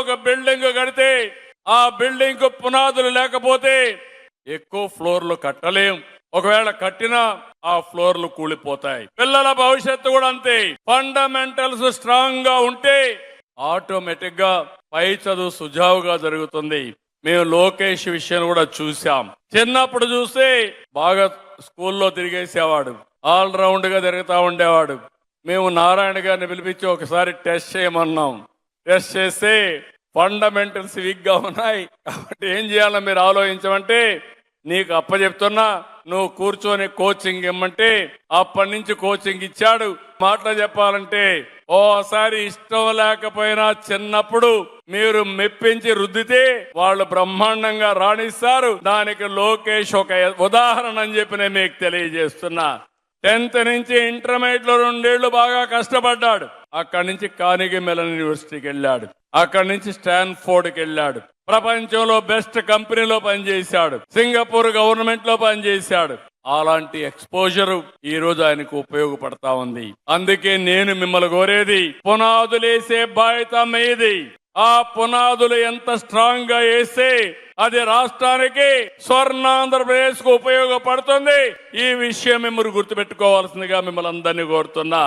ఒక బిల్డింగ్ కడితే ఆ బిల్డింగ్ కు పునాదులు లేకపోతే ఎక్కువ ఫ్లోర్లు కట్టలేం. ఒకవేళ కట్టినా ఆ ఫ్లోర్లు కూలిపోతాయి. పిల్లల భవిష్యత్తు కూడా అంతే. ఫండమెంటల్స్ స్ట్రాంగ్ గా ఉంటే ఆటోమేటిక్ గా పై చదువు సుజావుగా జరుగుతుంది. మేము లోకేష్ విషయం కూడా చూసాం. చిన్నప్పుడు చూస్తే బాగా స్కూల్లో తిరిగేసేవాడు, ఆల్ రౌండ్ గా తిరుగుతా ఉండేవాడు. మేము నారాయణ గారిని పిలిపించి ఒకసారి టెస్ట్ చేయమన్నాం. టెస్ట్ చేస్తే ఫండమెంటల్స్ వీక్ గా ఉన్నాయి కాబట్టి ఏం చేయాలో మీరు ఆలోచించమంటే, నీకు అప్పచెప్తున్నా, నువ్వు కూర్చొని కోచింగ్ ఇమ్మంటే అప్పటి నుంచి కోచింగ్ ఇచ్చాడు. మాటలు చెప్పాలంటే ఓసారి ఇష్టం లేకపోయినా చిన్నప్పుడు మీరు మెప్పించి రుద్దితే వాళ్ళు బ్రహ్మాండంగా రాణిస్తారు. దానికి లోకేష్ ఒక ఉదాహరణ అని చెప్పి నేను మీకు తెలియజేస్తున్నా. 10th నుంచి ఇంటర్మీడియట్ లో 2 ఏళ్లు బాగా కష్టపడ్డాడు. అక్కడి నుంచి కార్నెగీ మెలన్ యూనివర్సిటీకి వెళ్ళాడు. అక్కడి నుంచి స్టాన్ఫోర్డ్కి వెళ్ళాడు. ప్రపంచంలో బెస్ట్ కంపెనీలో పనిచేశాడు. సింగపూర్ గవర్నమెంట్ లో పనిచేశాడు. అలాంటి ఎక్స్పోజర్ ఈ రోజు ఆయనకు ఉపయోగపడతా ఉంది. అందుకే నేను మిమ్మల్ని కోరేది, పునాదులేసే బాధ్యత మీది. ఆ పునాదులు ఎంత స్ట్రాంగ్ గా వేస్తే అది రాష్ట్రానికి, స్వర్ణాంధ్రప్రదేశ్ కు ఉపయోగపడుతుంది. ఈ విషయం మిమ్మల్ని గుర్తుపెట్టుకోవాల్సిందిగా మిమ్మల్ని అందరినీ కోరుతున్నా.